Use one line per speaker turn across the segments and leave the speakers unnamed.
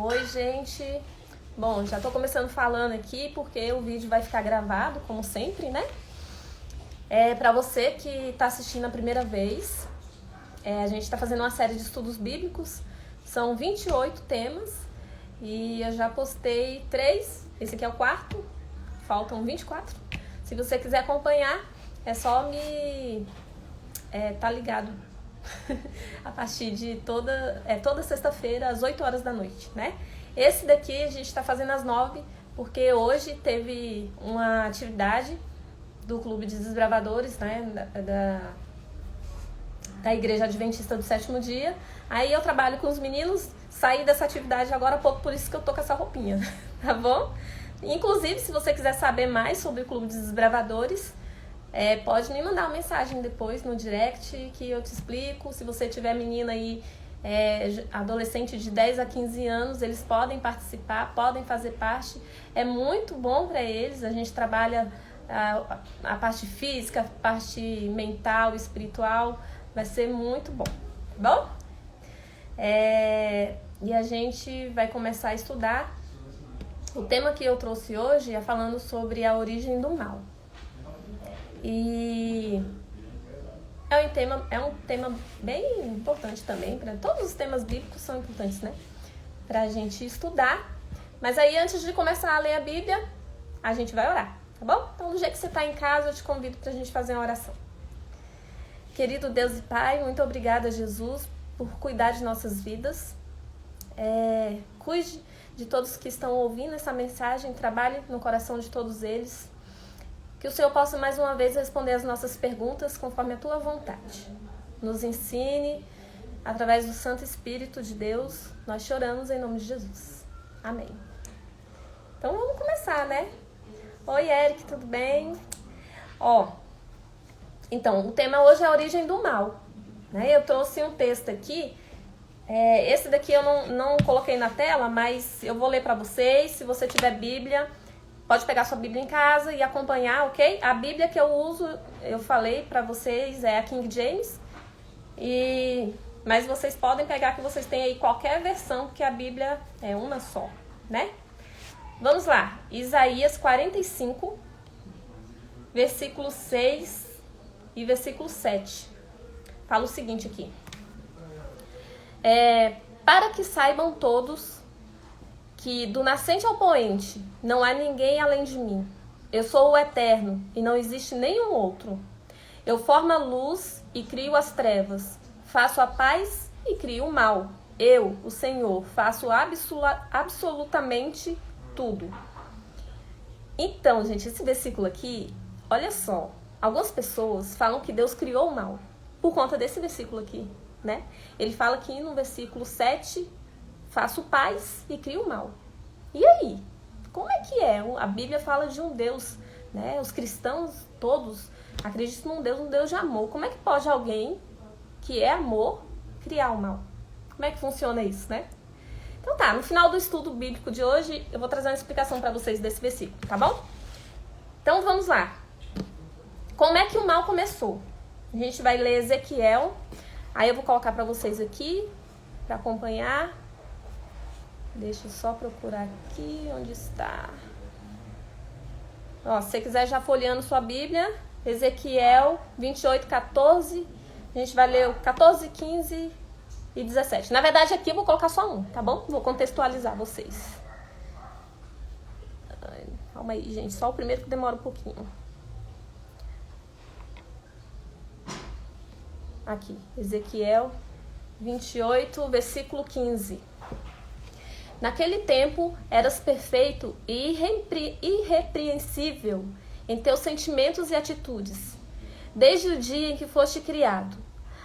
Oi, gente. Bom, já tô começando falando aqui porque o vídeo vai ficar gravado, como sempre, né? Para você que tá assistindo a primeira vez, a gente tá fazendo uma série de estudos bíblicos. São 28 temas e eu já postei 3. Esse aqui é o 4. Faltam 24. Se você quiser acompanhar, é só me... tá ligado a partir de toda sexta-feira às 8 horas da noite, né? Esse daqui a gente está fazendo às 9, porque hoje teve uma atividade do Clube de Desbravadores, né? Da Igreja Adventista do Sétimo Dia. Aí eu trabalho com os meninos, saí dessa atividade agora há pouco, por isso que eu tô com essa roupinha, tá bom? Inclusive, se você quiser saber mais sobre o Clube de Desbravadores, pode me mandar uma mensagem depois no direct que eu te explico. Se você tiver menina aí, adolescente de 10 a 15 anos, eles podem participar, podem fazer parte. É muito bom para eles. A gente trabalha a parte física, a parte mental, espiritual. Vai ser muito bom, tá bom? E a gente vai começar a estudar. O tema que eu trouxe hoje é falando sobre a origem do mal. E é um tema bem importante também, todos os temas bíblicos são importantes, né? Pra gente estudar. Mas aí, antes de começar a ler a Bíblia, a gente vai orar, tá bom? Então, do jeito que você tá em casa, eu te convido pra gente fazer uma oração. Querido Deus e Pai, muito obrigada, Jesus, por cuidar de nossas vidas. Cuide de todos que estão ouvindo essa mensagem, trabalhe no coração de todos eles. Que o Senhor possa mais uma vez responder as nossas perguntas conforme a Tua vontade. Nos ensine, através do Santo Espírito de Deus, nós choramos em nome de Jesus. Amém. Então vamos começar, né? Oi, Eric, tudo bem? Então, o tema hoje é a origem do mal, né? Eu trouxe um texto aqui, esse daqui eu não coloquei na tela, mas eu vou ler para vocês. Se você tiver Bíblia, pode pegar sua Bíblia em casa e acompanhar, ok? A Bíblia que eu uso, eu falei pra vocês, é a King James. Mas vocês podem pegar que vocês têm aí qualquer versão, porque a Bíblia é uma só, né? Vamos lá. Isaías 45, versículo 6 e versículo 7. Fala o seguinte aqui. Para que saibam todos que do nascente ao poente não há ninguém além de mim. Eu sou o Eterno e não existe nenhum outro. Eu formo a luz e crio as trevas. Faço a paz e crio o mal. Eu, o Senhor, faço absolutamente tudo. Então, gente, esse versículo aqui, olha só. Algumas pessoas falam que Deus criou o mal por conta desse versículo aqui, né? Ele fala aqui no versículo 7... faço paz e crio o mal. E aí? Como é que é? A Bíblia fala de um Deus, né? Os cristãos todos acreditam num Deus de amor. Como é que pode alguém que é amor criar o mal? Como é que funciona isso, né? Então tá, no final do estudo bíblico de hoje, eu vou trazer uma explicação para vocês desse versículo, tá bom? Então vamos lá. Como é que o mal começou? A gente vai ler Ezequiel. Aí eu vou colocar para vocês aqui, para acompanhar. Deixa eu só procurar aqui onde está. Se você quiser já folheando sua Bíblia, Ezequiel 28, 14. A gente vai ler o 14, 15 e 17. Na verdade, aqui eu vou colocar só um, tá bom? Vou contextualizar vocês. Calma aí, gente. Só o primeiro que demora um pouquinho. Aqui, Ezequiel 28, versículo 15. Naquele tempo, eras perfeito e irrepreensível em teus sentimentos e atitudes, desde o dia em que foste criado,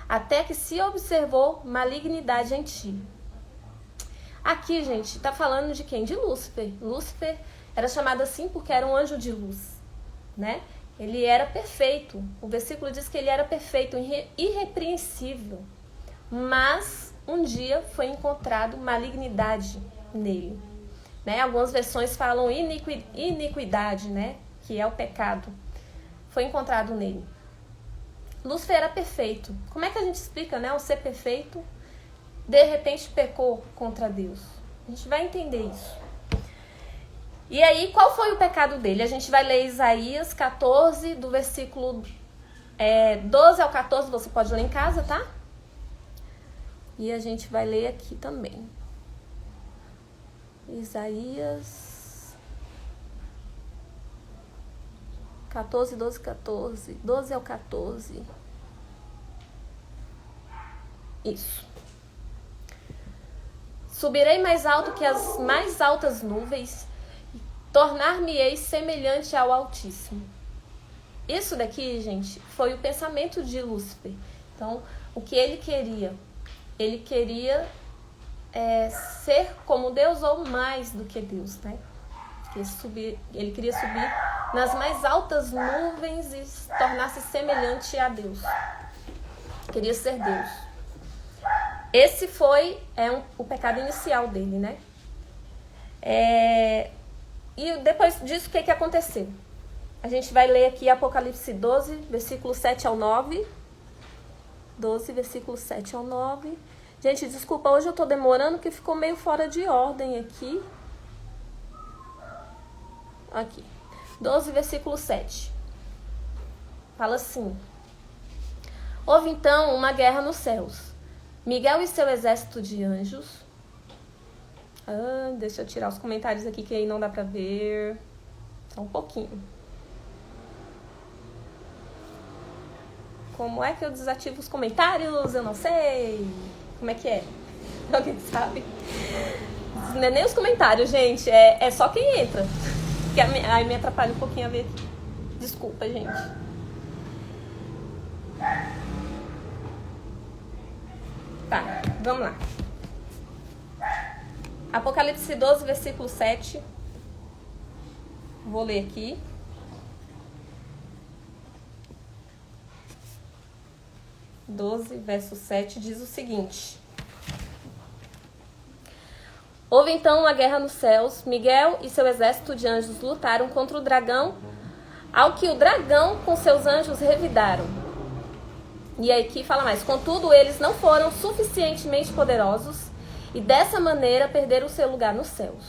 até que se observou malignidade em ti. Aqui, gente, está falando de quem? De Lúcifer. Lúcifer era chamado assim porque era um anjo de luz, né? Ele era perfeito. O versículo diz que ele era perfeito, irrepreensível. Mas um dia foi encontrado malignidade nele, né? Algumas versões falam iniquidade, né? Que é o pecado. Foi encontrado nele. Lúcifer era perfeito. Como é que a gente explica, né? O ser perfeito, de repente pecou contra Deus. A gente vai entender isso. E aí, qual foi o pecado dele? A gente vai ler Isaías 14, do versículo 12 ao 14, você pode ler em casa, tá? E a gente vai ler aqui também. Isaías 14, 12, 14. 12 ao 14. Isso. Subirei mais alto que as mais altas nuvens, tornar-me-ei semelhante ao Altíssimo. Isso daqui, gente, foi o pensamento de Lúcifer. Então, o que ele queria? Ele queria ser como Deus ou mais do que Deus, né? Ele queria subir nas mais altas nuvens e tornar-se semelhante a Deus. Queria ser Deus. Esse foi o pecado inicial dele, né? E depois disso, o que aconteceu? A gente vai ler aqui Apocalipse 12, versículo 7 ao 9. 12, versículo 7 ao 9. Gente, desculpa, hoje eu tô demorando porque ficou meio fora de ordem aqui. Aqui. 12, versículo 7. Fala assim: houve então uma guerra nos céus. Miguel e seu exército de anjos. Deixa eu tirar os comentários aqui que aí não dá pra ver. Só um pouquinho. Como é que eu desativo os comentários? Eu não sei. Como é que é? Alguém sabe? Não é nem os comentários, gente. É só quem entra. Que aí me atrapalha um pouquinho a ver aqui. Desculpa, gente. Tá, vamos lá. Apocalipse 12, versículo 7. Vou ler aqui. Verso 7 diz o seguinte: houve então uma guerra nos céus. Miguel e seu exército de anjos lutaram contra o dragão, ao que o dragão com seus anjos revidaram. E aí aqui fala mais: contudo, eles não foram suficientemente poderosos e dessa maneira perderam o seu lugar nos céus.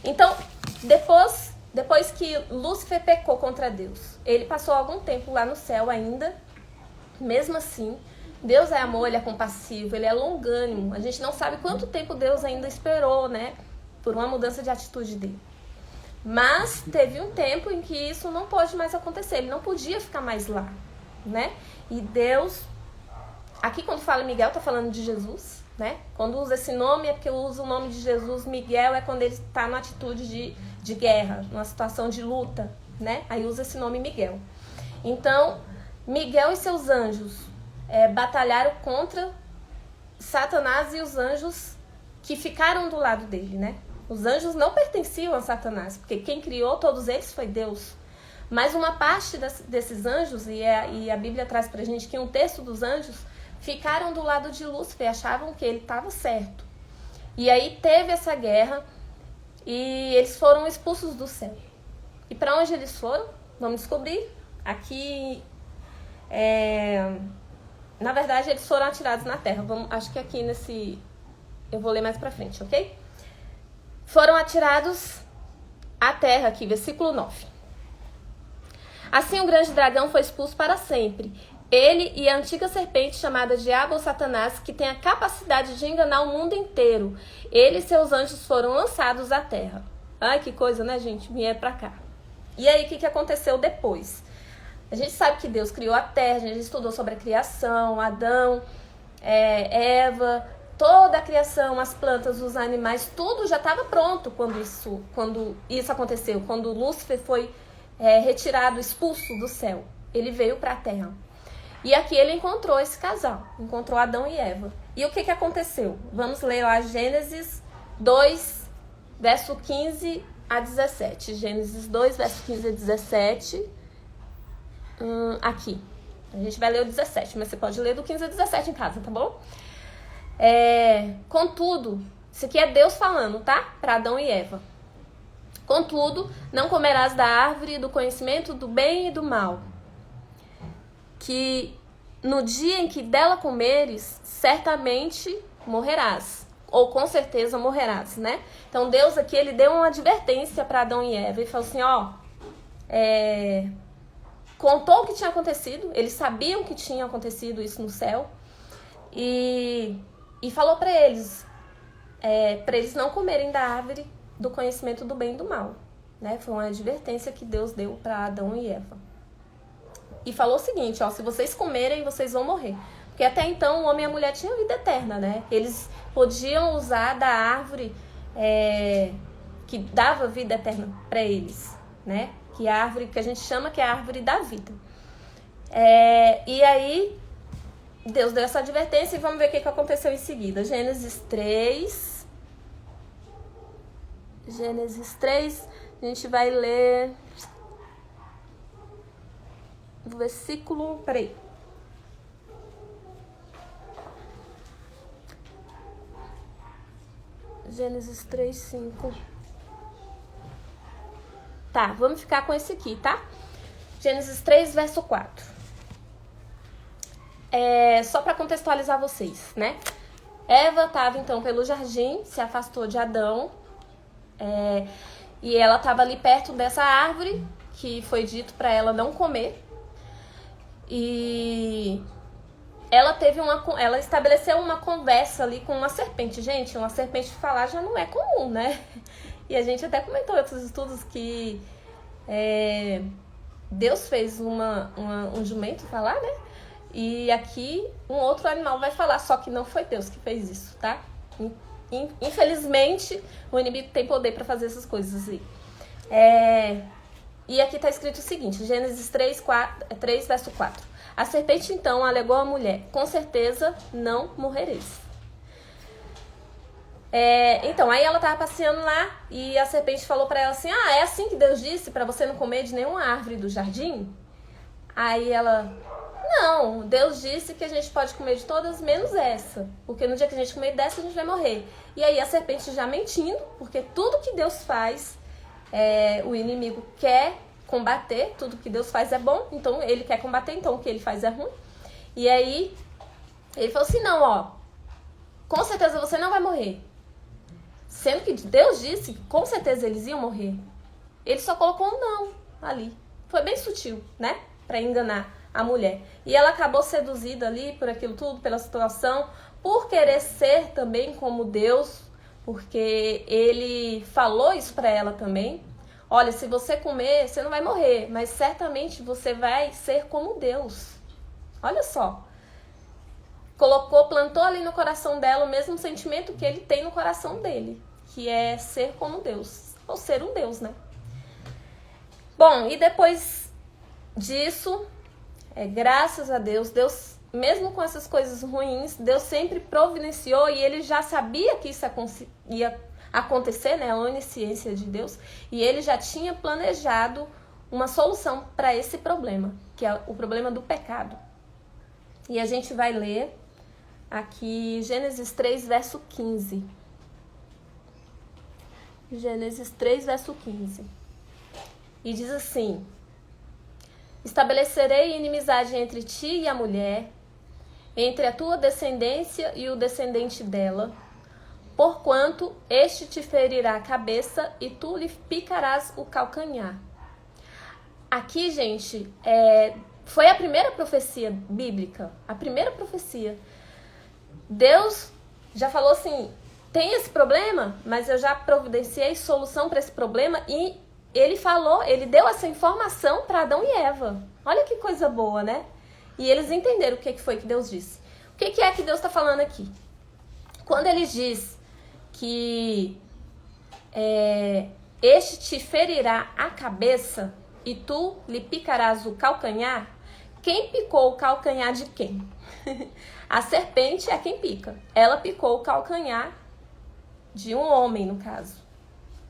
Então, depois que Lúcifer pecou contra Deus, ele passou algum tempo lá no céu ainda. Mesmo assim, Deus é amor, ele é compassivo, ele é longânimo. A gente não sabe quanto tempo Deus ainda esperou, né, por uma mudança de atitude dele. Mas teve um tempo em que isso não pode mais acontecer, ele não podia ficar mais lá, né? E Deus, aqui quando fala Miguel, tá falando de Jesus, né? Quando usa esse nome é porque usa o nome de Jesus. Miguel é quando ele está numa atitude de guerra, numa situação de luta, né? Aí usa esse nome Miguel. Então, Miguel e seus anjos batalharam contra Satanás e os anjos que ficaram do lado dele, né? Os anjos não pertenciam a Satanás, porque quem criou todos eles foi Deus. Mas uma parte desses anjos, e a Bíblia traz pra gente que um terço dos anjos ficaram do lado de Lúcifer, achavam que ele estava certo. E aí teve essa guerra e eles foram expulsos do céu. E para onde eles foram? Vamos descobrir. Aqui, na verdade, eles foram atirados na terra. Acho que aqui eu vou ler mais pra frente, ok? Foram atirados à terra aqui, versículo 9. Assim o grande dragão foi expulso para sempre. Ele e a antiga serpente chamada Diabo ou Satanás, que tem a capacidade de enganar o mundo inteiro. Ele e seus anjos foram lançados à terra. Ai, que coisa, né, gente? Vieram pra cá. E aí, o que aconteceu depois? A gente sabe que Deus criou a terra, a gente estudou sobre a criação, Adão, Eva, toda a criação, as plantas, os animais, tudo já estava pronto quando isso aconteceu, quando Lúcifer foi retirado, expulso do céu. Ele veio para a terra. E aqui ele encontrou esse casal, encontrou Adão e Eva. E o que aconteceu? Vamos ler lá Gênesis 2, verso 15 a 17. Gênesis 2, verso 15 a 17. Aqui. A gente vai ler o 17, mas você pode ler do 15 a 17 em casa, tá bom? Contudo, isso aqui é Deus falando, tá? Para Adão e Eva. Contudo, não comerás da árvore do conhecimento do bem e do mal, que no dia em que dela comeres, certamente morrerás. ou com certeza morrerás, né? Então Deus aqui, ele deu uma advertência para Adão e Eva. Ele falou assim, ó, contou o que tinha acontecido, eles sabiam que tinha acontecido isso no céu, e falou para eles não comerem da árvore do conhecimento do bem e do mal, né? Foi uma advertência que Deus deu para Adão e Eva. E falou o seguinte, ó, se vocês comerem, vocês vão morrer. Porque até então o homem e a mulher tinham vida eterna, né? Eles podiam usar da árvore que dava vida eterna para eles, né? Que é a árvore que a gente chama que é a árvore da vida. E aí Deus deu essa advertência e vamos ver o que aconteceu em seguida. Gênesis 3, a gente vai ler o versículo, Gênesis 3, 5. Tá, vamos ficar com esse aqui, tá? Gênesis 3, verso 4. Só para contextualizar vocês, né? Eva estava então pelo jardim, se afastou de Adão, e ela estava ali perto dessa árvore que foi dito para ela não comer. E ela estabeleceu uma conversa ali com uma serpente. Gente, uma serpente falar já não é comum, né? E a gente até comentou em outros estudos que Deus fez um jumento falar, né? E aqui um outro animal vai falar, só que não foi Deus que fez isso, tá? Infelizmente, o inimigo tem poder para fazer essas coisas aí. E aqui está escrito o seguinte, Gênesis 3, verso 4. A serpente então alegou à mulher, com certeza não morrereis. Então, aí ela estava passeando lá e a serpente falou para ela assim, é assim que Deus disse para você não comer de nenhuma árvore do jardim? Aí ela, não, Deus disse que a gente pode comer de todas menos essa, porque no dia que a gente comer dessa a gente vai morrer. E aí a serpente já mentindo, porque tudo que Deus faz, o inimigo quer combater, tudo que Deus faz é bom, então ele quer combater, então o que ele faz é ruim. E aí ele falou assim, não, ó, com certeza você não vai morrer. Sendo que Deus disse que com certeza eles iam morrer. Ele só colocou um não ali. Foi bem sutil, né? Pra enganar a mulher. E ela acabou seduzida ali por aquilo tudo, pela situação, por querer ser também como Deus, porque ele falou isso pra ela também. Olha, se você comer, você não vai morrer, mas certamente você vai ser como Deus. Olha só. Plantou ali no coração dela o mesmo sentimento que ele tem no coração dele, que é ser como Deus, ou ser um Deus, né? Bom, e depois disso, graças a Deus, mesmo com essas coisas ruins, Deus sempre providenciou e ele já sabia que isso ia acontecer, né? A onisciência de Deus, e ele já tinha planejado uma solução para esse problema, que é o problema do pecado. E a gente vai ler aqui Gênesis 3, verso 15. Gênesis 3, verso 15. E diz assim: estabelecerei inimizade entre ti e a mulher, entre a tua descendência e o descendente dela, porquanto este te ferirá a cabeça e tu lhe picarás o calcanhar. Aqui, gente, foi a primeira profecia bíblica, a primeira profecia. Deus já falou assim, tem esse problema, mas eu já providenciei solução para esse problema, e ele deu essa informação para Adão e Eva. Olha que coisa boa, né? E eles entenderam o que foi que Deus disse. O que é que Deus está falando aqui? Quando ele diz que este te ferirá a cabeça e tu lhe picarás o calcanhar, quem picou o calcanhar de quem? A serpente é quem pica. Ela picou o calcanhar de um homem, no caso.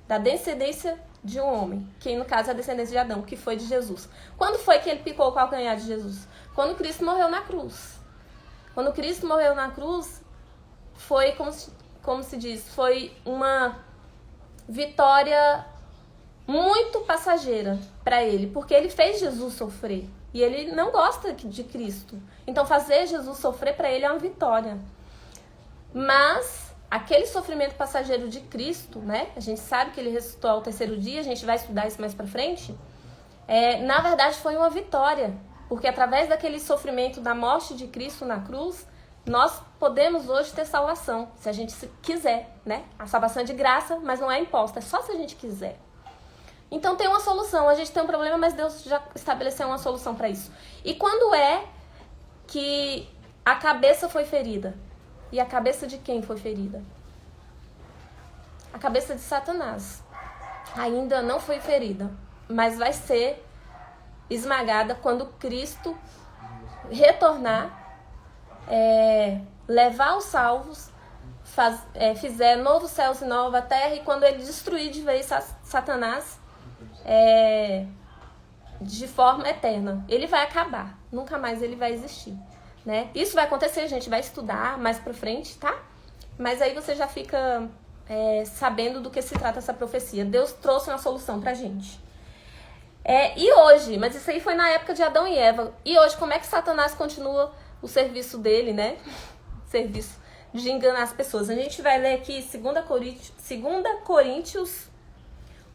Da descendência de um homem. Que no caso é a descendência de Adão, que foi de Jesus. Quando foi que ele picou o calcanhar de Jesus? Quando Cristo morreu na cruz. Quando Cristo morreu na cruz, foi, como se diz, foi uma vitória muito passageira para ele. Porque ele fez Jesus sofrer. E ele não gosta de Cristo. Então fazer Jesus sofrer para ele é uma vitória. Mas aquele sofrimento passageiro de Cristo, né? A gente sabe que ele ressuscitou ao terceiro dia, a gente vai estudar isso mais pra frente. Na verdade foi uma vitória, porque através daquele sofrimento da morte de Cristo na cruz, nós podemos hoje ter salvação, se a gente quiser, né? A salvação é de graça, mas não é imposta, é só se a gente quiser. Então tem uma solução, a gente tem um problema, mas Deus já estabeleceu uma solução para isso. E quando é que a cabeça foi ferida? E a cabeça de quem foi ferida? A cabeça de Satanás. Ainda não foi ferida, mas vai ser esmagada quando Cristo retornar, levar os salvos, fizer novos céus e nova terra, e quando ele destruir de vez Satanás de forma eterna. Ele vai acabar, nunca mais ele vai existir, né? Isso vai acontecer, a gente vai estudar mais pra frente, tá? Mas aí você já fica sabendo do que se trata essa profecia. Deus trouxe uma solução pra gente. E hoje, mas isso aí foi na época de Adão e Eva. E hoje, como é que Satanás continua o serviço dele, né? Serviço de enganar as pessoas. A gente vai ler aqui 2 Coríntios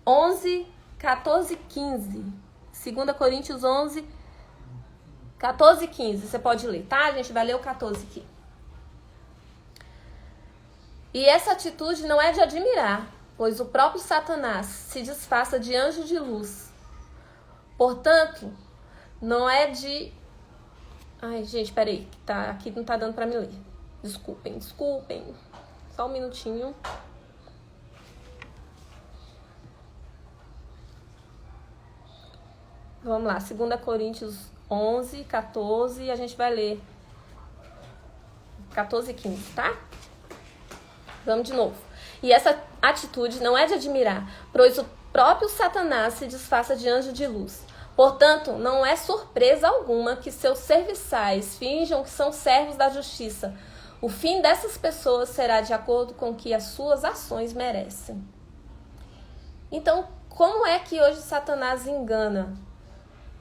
11, 14 e 15. 2 Coríntios 11, 14 e 15. Você pode ler, tá? A gente vai ler o 14 aqui. E essa atitude não é de admirar, pois o próprio Satanás se disfarça de anjo de luz. Portanto, não é de... Ai, gente, peraí. Aqui não tá dando pra me ler. Desculpem. Só um minutinho. Vamos lá, 2 Coríntios 11, 14, e a gente vai ler 14 e 15, tá? Vamos de novo. E essa atitude não é de admirar, pois o próprio Satanás se disfarça de anjo de luz. Portanto, não é surpresa alguma que seus serviçais finjam que são servos da justiça. O fim dessas pessoas será de acordo com o que as suas ações merecem. Então, como é que hoje Satanás engana?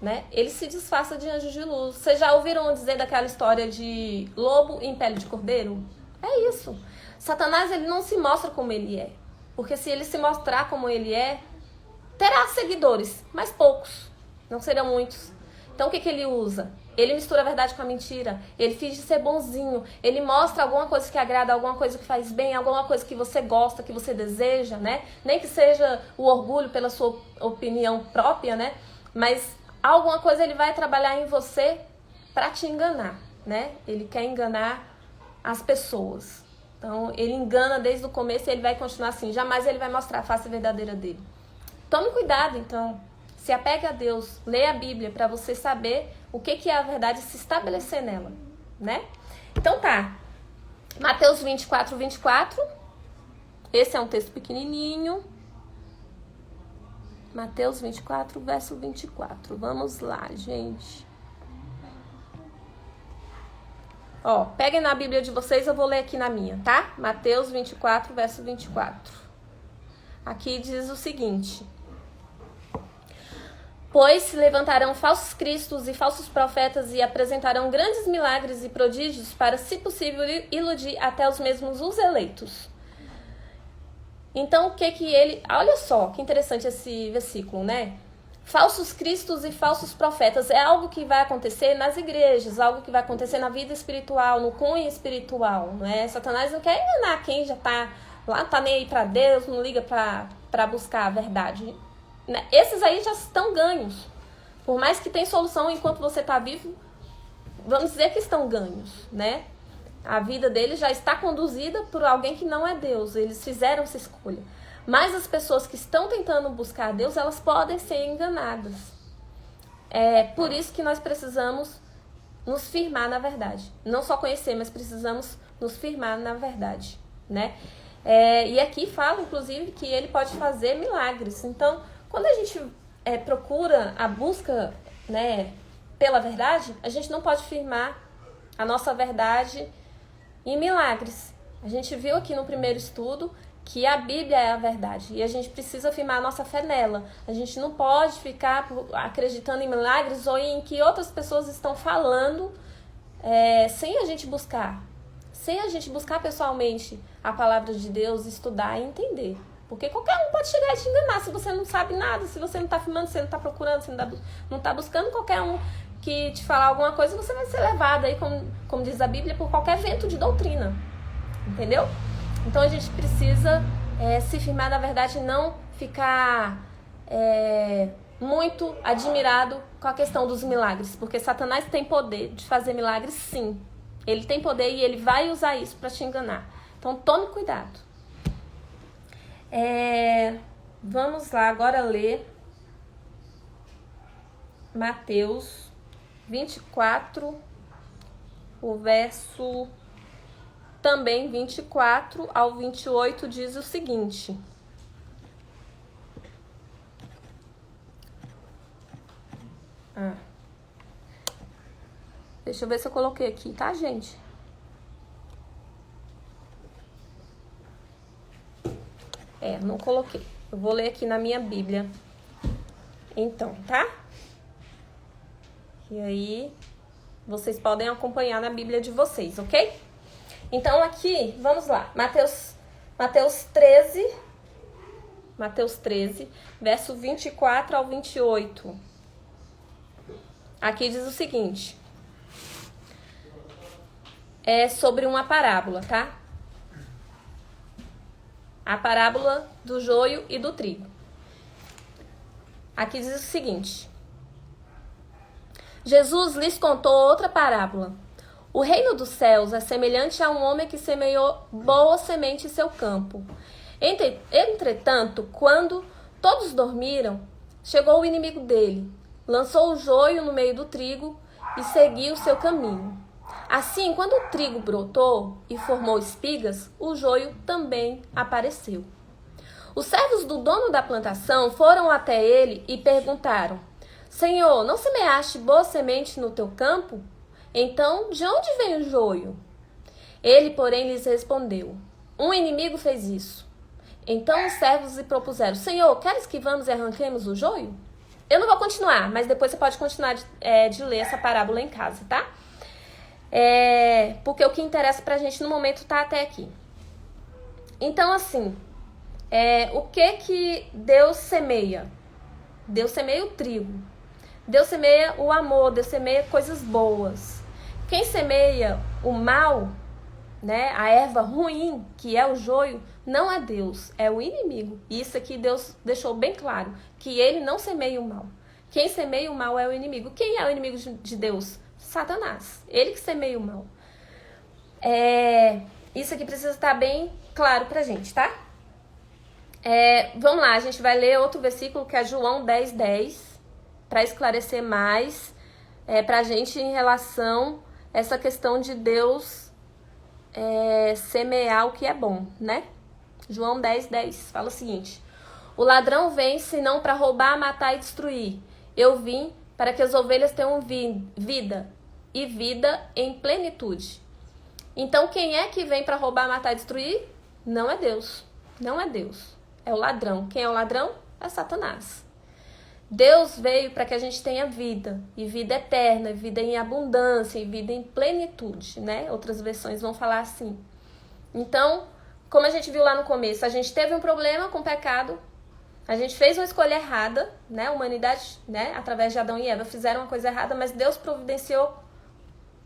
Né? Ele se disfarça de anjo de luz. Vocês já ouviram dizer daquela história de lobo em pele de cordeiro? É isso. Satanás, ele não se mostra como ele é. Porque se ele se mostrar como ele é, terá seguidores, mas poucos. Não serão muitos. Então o que ele usa? Ele mistura a verdade com a mentira. Ele finge ser bonzinho. Ele mostra alguma coisa que agrada, alguma coisa que faz bem, alguma coisa que você gosta, que você deseja, né? Nem que seja o orgulho pela sua opinião própria, né? Mas alguma coisa ele vai trabalhar em você para te enganar, né? Ele quer enganar as pessoas. Então, ele engana desde o começo e ele vai continuar assim. Jamais ele vai mostrar a face verdadeira dele. Tome cuidado, então. Se apegue a Deus. Leia a Bíblia para você saber o que é a verdade e se estabelecer nela, né? Então tá. Mateus 24, 24. Esse é um texto pequenininho. Mateus 24, verso 24. Vamos lá, gente. Ó, peguem na Bíblia de vocês, eu vou ler aqui na minha, tá? Mateus 24, verso 24. Aqui diz o seguinte: pois se levantarão falsos cristos e falsos profetas e apresentarão grandes milagres e prodígios para, se possível, iludir até os mesmos os eleitos. Então, o que ele... Olha só, que interessante esse versículo, né? Falsos cristos e falsos profetas é algo que vai acontecer nas igrejas, algo que vai acontecer na vida espiritual, no cunho espiritual, né? Satanás não quer enganar quem já tá lá, tá nem aí pra Deus, não liga pra buscar a verdade. Esses aí já estão ganhos. Por mais que tenha solução enquanto você tá vivo, vamos dizer que estão ganhos, né? A vida deles já está conduzida por alguém que não é Deus. Eles fizeram essa escolha. Mas as pessoas que estão tentando buscar a Deus, elas podem ser enganadas. É por isso que nós precisamos nos firmar na verdade. Não só conhecer, mas precisamos nos firmar na verdade, né? E aqui fala, inclusive, que ele pode fazer milagres. Então, quando a gente procura a busca, né, pela verdade, a gente não pode firmar a nossa verdade em milagres. A gente viu aqui no primeiro estudo que a Bíblia é a verdade e a gente precisa firmar a nossa fé nela. A gente não pode ficar acreditando em milagres ou em que outras pessoas estão falando sem a gente buscar, sem a gente buscar pessoalmente a palavra de Deus, estudar e entender. Porque qualquer um pode chegar e te enganar se você não sabe nada, se você não está filmando, se você não está procurando, se não está buscando, qualquer um que te falar alguma coisa, você vai ser levado aí, como diz a Bíblia, por qualquer vento de doutrina. Entendeu? Então a gente precisa se firmar na verdade e não ficar muito admirado com a questão dos milagres. Porque Satanás tem poder de fazer milagres, sim. Ele tem poder e ele vai usar isso para te enganar. Então tome cuidado. Vamos lá agora ler Mateus 24, o verso também 24 ao 28 diz o seguinte. Deixa eu ver se eu coloquei aqui, tá, gente? Não coloquei. Eu vou ler aqui na minha Bíblia. Então, tá? E aí, vocês podem acompanhar na Bíblia de vocês, ok? Então, aqui, vamos lá. Mateus 13, verso 24 ao 28. Aqui diz o seguinte. É sobre uma parábola, tá? A parábola do joio e do trigo. Aqui diz o seguinte. Jesus lhes contou outra parábola. O reino dos céus é semelhante a um homem que semeou boa semente em seu campo. Entretanto, quando todos dormiram, chegou o inimigo dele, lançou o joio no meio do trigo e seguiu seu caminho. Assim, quando o trigo brotou e formou espigas, o joio também apareceu. Os servos do dono da plantação foram até ele e perguntaram: Senhor, não semeaste boa semente no teu campo? Então, de onde vem o joio? Ele, porém, lhes respondeu: Um inimigo fez isso. Então os servos lhe propuseram: Senhor, queres que vamos e arranquemos o joio? Eu não vou continuar, mas depois você pode continuar de ler essa parábola em casa, tá? Porque o que interessa pra gente no momento tá até aqui. Então, assim, o que Deus semeia? Deus semeia o trigo. Deus semeia o amor, Deus semeia coisas boas. Quem semeia o mal, né, a erva ruim, que é o joio, não é Deus, é o inimigo. E isso aqui Deus deixou bem claro, que ele não semeia o mal. Quem semeia o mal é o inimigo. Quem é o inimigo de Deus? Satanás. Ele que semeia o mal. Isso aqui precisa estar bem claro pra gente, tá? Vamos lá, a gente vai ler outro versículo que é João 10:10, para esclarecer mais pra gente em relação a essa questão de Deus semear o que é bom, né? João 10:10 fala o seguinte: O ladrão vem senão para roubar, matar e destruir. Eu vim para que as ovelhas tenham vida e vida em plenitude. Então, quem é que vem para roubar, matar e destruir? Não é Deus. Não é Deus. É o ladrão. Quem é o ladrão? É Satanás. Deus veio para que a gente tenha vida, e vida eterna, e vida em abundância, e vida em plenitude, né? Outras versões vão falar assim. Então, como a gente viu lá no começo, a gente teve um problema com o pecado, a gente fez uma escolha errada, né? A humanidade, né? Através de Adão e Eva, fizeram uma coisa errada, mas Deus providenciou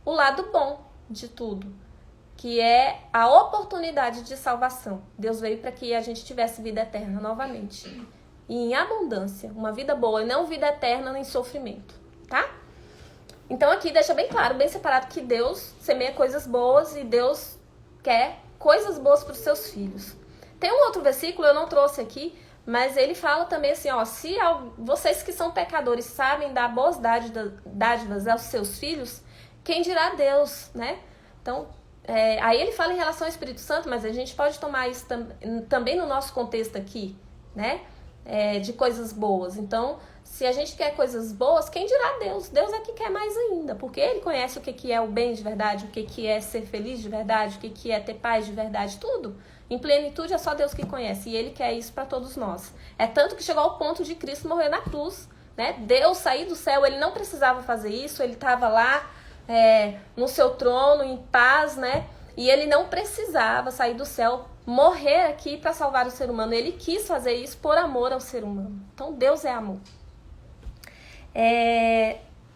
o lado bom de tudo, que é a oportunidade de salvação. Deus veio para que a gente tivesse vida eterna novamente. E em abundância, uma vida boa, e não vida eterna em sofrimento, tá? Então aqui deixa bem claro, bem separado, que Deus semeia coisas boas e Deus quer coisas boas para os seus filhos. Tem um outro versículo, eu não trouxe aqui, mas ele fala também assim, ó, se vocês que são pecadores sabem dar boas dádivas aos seus filhos, quem dirá Deus, né? Então, aí ele fala em relação ao Espírito Santo, mas a gente pode tomar isso também no nosso contexto aqui, né? De coisas boas. Então, se a gente quer coisas boas, quem dirá Deus? Deus é que quer mais ainda, porque ele conhece o que é o bem de verdade, o que é ser feliz de verdade, o que é ter paz de verdade, tudo. Em plenitude é só Deus que conhece, e ele quer isso para todos nós. É tanto que chegou ao ponto de Cristo morrer na cruz, né? Deus sair do céu, ele não precisava fazer isso, ele estava lá no seu trono, em paz, né? E ele não precisava sair do céu, morrer aqui para salvar o ser humano. Ele quis fazer isso por amor ao ser humano. Então Deus é amor.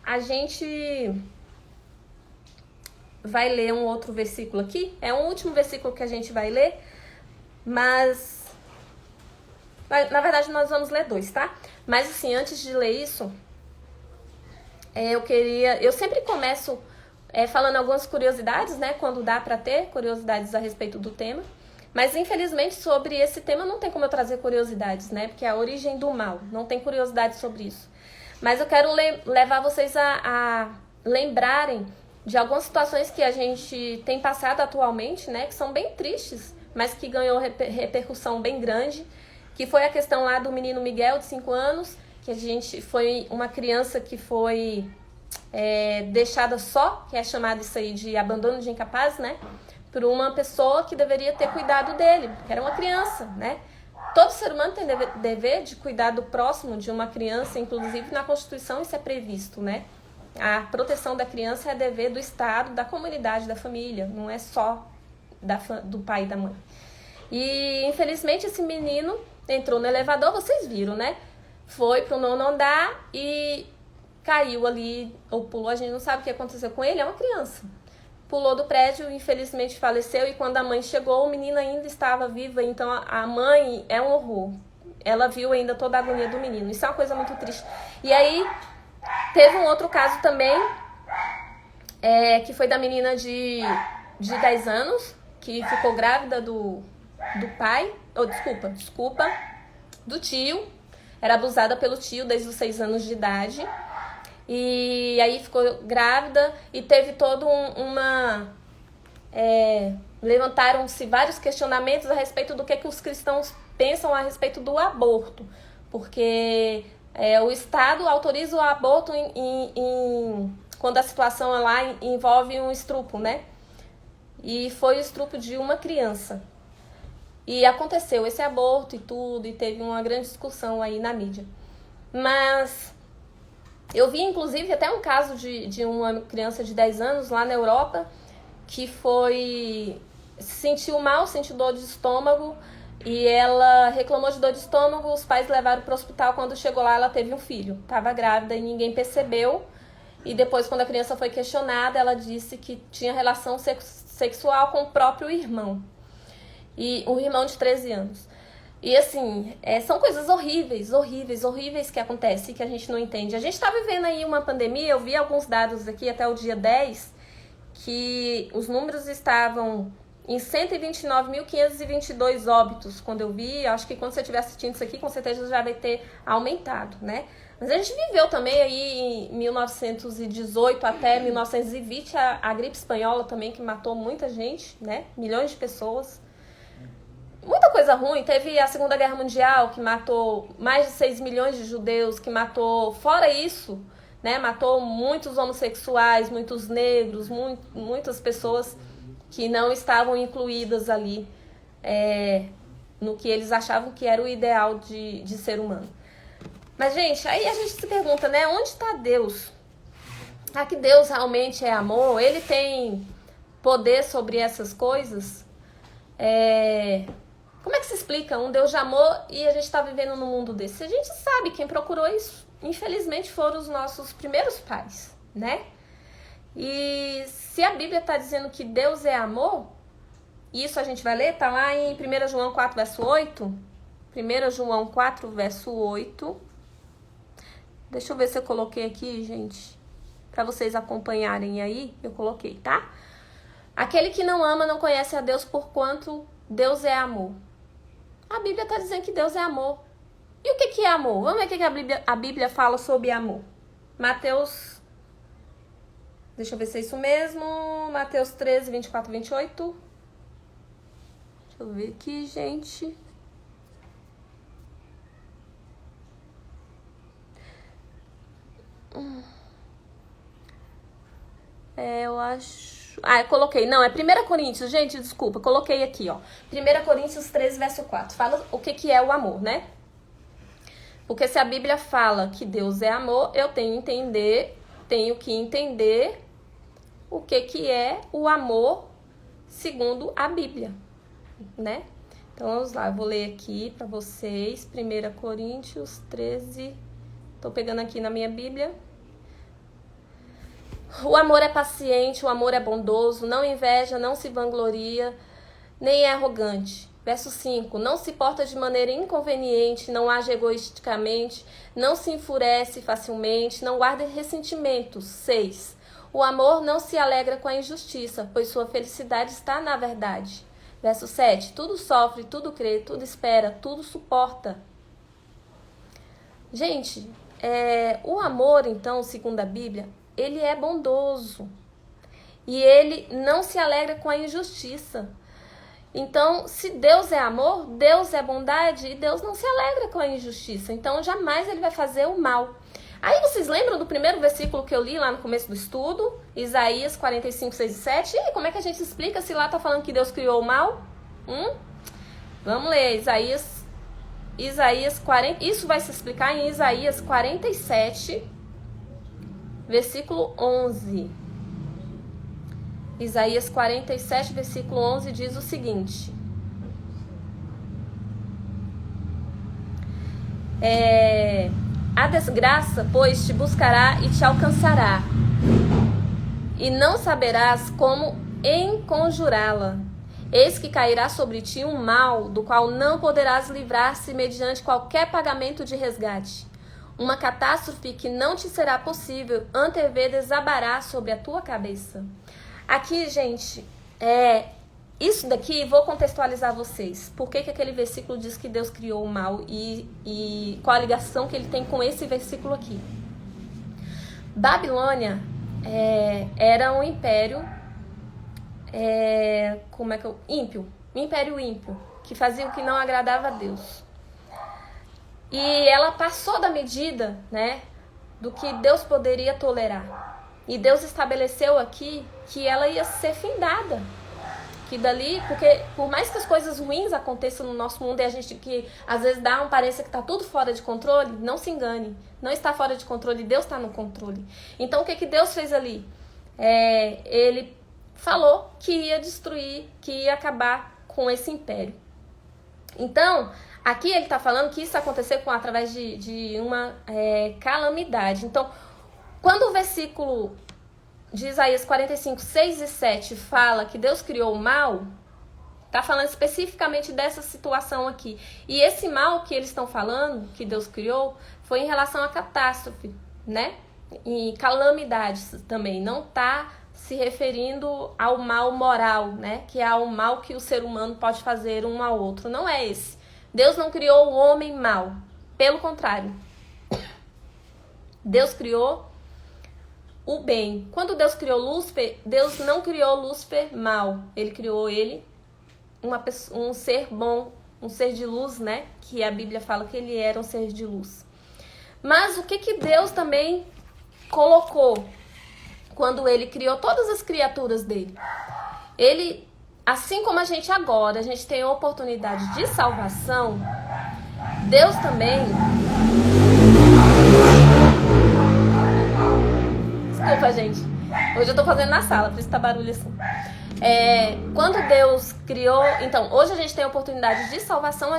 A gente vai ler um outro versículo aqui. É o último versículo que a gente vai ler, mas na verdade nós vamos ler 2, tá? Mas assim, antes de ler isso, eu sempre começo falando algumas curiosidades, né? Quando dá pra ter curiosidades a respeito do tema. Mas infelizmente sobre esse tema não tem como eu trazer curiosidades, né? Porque é a origem do mal, não tem curiosidade sobre isso. Mas eu quero levar vocês a lembrarem de algumas situações que a gente tem passado atualmente, né? Que são bem tristes, mas que ganhou repercussão bem grande. Que foi a questão lá do menino Miguel, de 5 anos, que foi uma criança que foi deixada só, que é chamado isso aí de abandono de incapaz, né? Por uma pessoa que deveria ter cuidado dele, que era uma criança, né? Todo ser humano tem dever de cuidar do próximo, de uma criança, inclusive na Constituição isso é previsto, né? A proteção da criança é dever do Estado, da comunidade, da família, não é só do pai e da mãe. E infelizmente esse menino entrou no elevador, vocês viram, né? Foi pro 9º andar e caiu ali, ou pulou, a gente não sabe o que aconteceu com ele, é uma criança. Pulou do prédio, infelizmente faleceu, e quando a mãe chegou, o menino ainda estava vivo, então a mãe é um horror. Ela viu ainda toda a agonia do menino, isso é uma coisa muito triste. E aí, teve um outro caso também, que foi da menina de 10 anos, que ficou grávida do pai, do tio, era abusada pelo tio desde os 6 anos de idade. E aí ficou grávida e teve todo levantaram-se vários questionamentos a respeito do que os cristãos pensam a respeito do aborto. Porque o Estado autoriza o aborto quando a situação lá envolve um estupro, né? E foi o estupro de uma criança. E aconteceu esse aborto e tudo, e teve uma grande discussão aí na mídia. Mas eu vi, inclusive, até um caso de uma criança de 10 anos lá na Europa que sentiu mal, sentiu dor de estômago e ela reclamou de dor de estômago, os pais levaram para o hospital, quando chegou lá ela teve um filho, estava grávida e ninguém percebeu. E depois, quando a criança foi questionada, ela disse que tinha relação sexual com o próprio irmão, e um irmão de 13 anos. E assim, são coisas horríveis que acontecem, que a gente não entende. A gente está vivendo aí uma pandemia, eu vi alguns dados aqui até o dia 10, que os números estavam em 129.522 óbitos, quando eu vi. Acho que quando você estiver assistindo isso aqui, com certeza já vai ter aumentado, né? Mas a gente viveu também aí em 1918 até 1920, a gripe espanhola também, que matou muita gente, né? Milhões de pessoas. Muita coisa ruim. Teve a Segunda Guerra Mundial, que matou mais de 6 milhões de judeus, que matou, fora isso, né, matou muitos homossexuais, muitos negros, muitas pessoas que não estavam incluídas ali no que eles achavam que era o ideal de ser humano. Mas, gente, aí a gente se pergunta, né, onde está Deus? Será que Deus realmente é amor? Ele tem poder sobre essas coisas? Como é que se explica um Deus de amor e a gente está vivendo num mundo desse? A gente sabe, quem procurou isso, infelizmente, foram os nossos primeiros pais, né? E se a Bíblia está dizendo que Deus é amor, isso a gente vai ler, tá lá em 1 João 4, verso 8. 1 João 4, verso 8. Deixa eu ver se eu coloquei aqui, gente, para vocês acompanharem aí. Eu coloquei, tá? Aquele que não ama não conhece a Deus, porquanto Deus é amor. A Bíblia está dizendo que Deus é amor. E o que é amor? Vamos ver o que a Bíblia fala sobre amor. Mateus, deixa eu ver se é isso mesmo. Mateus 13, 24, 28. Deixa eu ver aqui, gente. Eu acho... eu coloquei. Não, é 1 Coríntios, gente, desculpa. Coloquei aqui, ó. 1 Coríntios 13, verso 4. Fala o que é o amor, né? Porque se a Bíblia fala que Deus é amor, eu tenho que entender o que é o amor segundo a Bíblia, né? Então, vamos lá, eu vou ler aqui para vocês, 1 Coríntios 13, estou pegando aqui na minha Bíblia. O amor é paciente, o amor é bondoso, não inveja, não se vangloria, nem é arrogante. Verso 5, não se porta de maneira inconveniente, não age egoisticamente, não se enfurece facilmente, não guarda ressentimentos. 6, o amor não se alegra com a injustiça, pois sua felicidade está na verdade. Verso 7, tudo sofre, tudo crê, tudo espera, tudo suporta. Gente, o amor, então, segundo a Bíblia, ele é bondoso. E ele não se alegra com a injustiça. Então, se Deus é amor, Deus é bondade e Deus não se alegra com a injustiça. Então, jamais ele vai fazer o mal. Aí vocês lembram do primeiro versículo que eu li lá no começo do estudo? Isaías 45, 6 e 7. E como é que a gente explica se lá está falando que Deus criou o mal? Vamos ler Isaías 40. Isso vai se explicar em Isaías 47, versículo 11. Isaías 47, versículo 11 diz o seguinte. A desgraça, pois, te buscará e te alcançará, e não saberás como enconjurá-la. Eis que cairá sobre ti um mal, do qual não poderás livrar-se mediante qualquer pagamento de resgate. Uma catástrofe que não te será possível antever desabará sobre a tua cabeça. Aqui, gente, isso daqui, vou contextualizar vocês. Por que aquele versículo diz que Deus criou o mal e qual a ligação que ele tem com esse versículo aqui? Babilônia era um império ímpio, um império ímpio, que fazia o que não agradava a Deus. E ela passou da medida, né, do que Deus poderia tolerar. E Deus estabeleceu aqui que ela ia ser findada. Que dali, porque por mais que as coisas ruins aconteçam no nosso mundo e a gente que às vezes dá uma aparência que está tudo fora de controle, não se engane. Não está fora de controle, Deus está no controle. Então o que Deus fez ali? Ele falou que ia destruir, que ia acabar com esse império. Então, aqui ele está falando que isso aconteceu através de uma calamidade. Então, quando o versículo de Isaías 45, 6 e 7 fala que Deus criou o mal, está falando especificamente dessa situação aqui. E esse mal que eles estão falando, que Deus criou, foi em relação à catástrofe, né? E calamidades também. Não está se referindo ao mal moral, né? Que é ao mal que o ser humano pode fazer um ao outro. Não é esse. Deus não criou o homem mal. Pelo contrário. Deus criou o bem. Quando Deus criou Lúcifer, Deus não criou Lúcifer mal. Ele criou um ser bom, um ser de luz, né? Que a Bíblia fala que ele era um ser de luz. Mas o que Deus também colocou quando ele criou todas as criaturas dele? Ele, assim como a gente tem a oportunidade de salvação, Deus também... Desculpa, gente. Hoje eu tô fazendo na sala, por isso tá barulho assim. Quando Deus criou... Então, hoje a gente tem a oportunidade de salvação.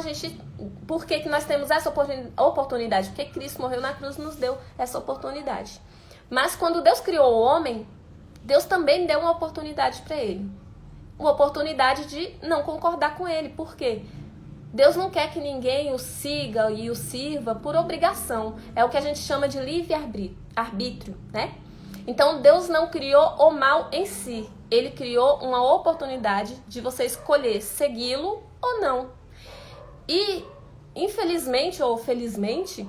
Por que nós temos essa oportunidade? Porque Cristo morreu na cruz e nos deu essa oportunidade. Mas quando Deus criou o homem, Deus também deu uma oportunidade para ele. Uma oportunidade de não concordar com ele. Por quê? Deus não quer que ninguém o siga e o sirva por obrigação. É o que a gente chama de livre-arbítrio, né? Então, Deus não criou o mal em si. Ele criou uma oportunidade de você escolher segui-lo ou não. E, infelizmente ou felizmente,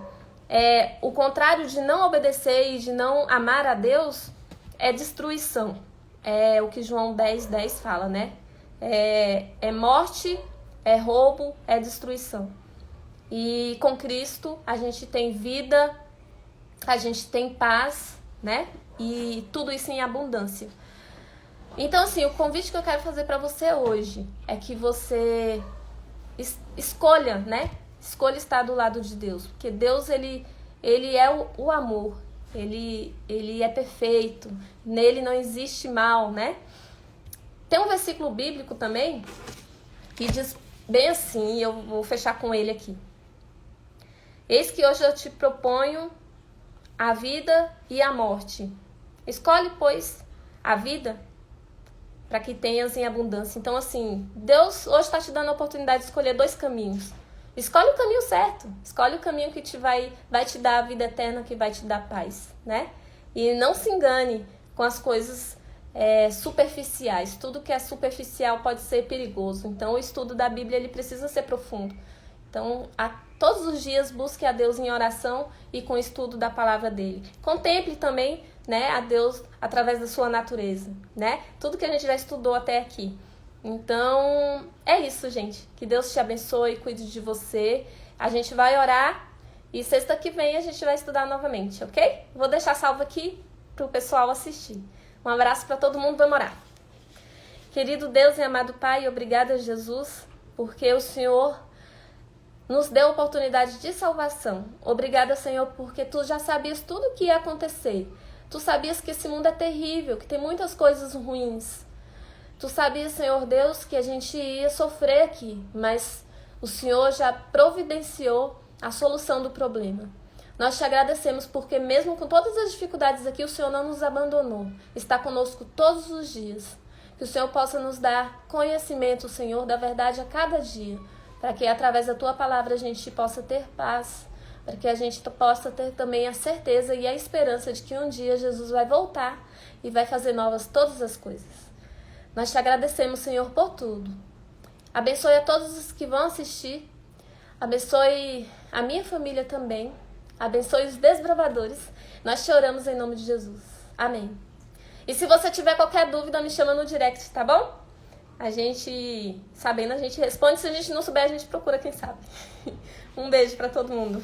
o contrário de não obedecer e de não amar a Deus é destruição. É o que João 10:10 fala, né? É morte, é roubo, é destruição. E com Cristo a gente tem vida, a gente tem paz, né? E tudo isso em abundância. Então, assim, o convite que eu quero fazer para você hoje é que você escolha, né? Escolha estar do lado de Deus. Porque Deus, ele é o amor. Ele é perfeito. Nele não existe mal, né? Tem um versículo bíblico também que diz bem assim, e eu vou fechar com ele aqui. Eis que hoje eu te proponho a vida e a morte. Escolhe, pois, a vida para que tenhas em abundância. Então, assim, Deus hoje está te dando a oportunidade de escolher 2 caminhos. Escolhe o caminho certo. Escolhe o caminho que vai te dar a vida eterna, que vai te dar paz, né? E não se engane com as coisas superficiais. Tudo que é superficial pode ser perigoso. Então, o estudo da Bíblia ele precisa ser profundo. Então, todos os dias busque a Deus em oração e com o estudo da palavra dele. Contemple também, né, a Deus através da sua natureza, né? Tudo que a gente já estudou até aqui. Então, é isso, gente. Que Deus te abençoe, cuide de você. A gente vai orar e sexta que vem a gente vai estudar novamente, ok? Vou deixar salvo aqui para o pessoal assistir. Um abraço para todo mundo, vamos orar. Querido Deus e amado Pai, obrigada, Jesus, porque o Senhor nos deu a oportunidade de salvação. Obrigada, Senhor, porque Tu já sabias tudo o que ia acontecer. Tu sabias que esse mundo é terrível, que tem muitas coisas ruins. Tu sabias, Senhor Deus, que a gente ia sofrer aqui, mas o Senhor já providenciou a solução do problema. Nós te agradecemos porque mesmo com todas as dificuldades aqui, o Senhor não nos abandonou. Está conosco todos os dias. Que o Senhor possa nos dar conhecimento, Senhor, da verdade a cada dia, para que através da Tua palavra a gente possa ter paz, para que a gente possa ter também a certeza e a esperança de que um dia Jesus vai voltar e vai fazer novas todas as coisas. Nós te agradecemos, Senhor, por tudo. Abençoe a todos os que vão assistir. Abençoe a minha família também. Abençoe os desbravadores. Nós te oramos em nome de Jesus. Amém. E se você tiver qualquer dúvida, me chama no direct, tá bom? A gente, sabendo, a gente responde. Se a gente não souber, a gente procura quem sabe. Um beijo pra todo mundo.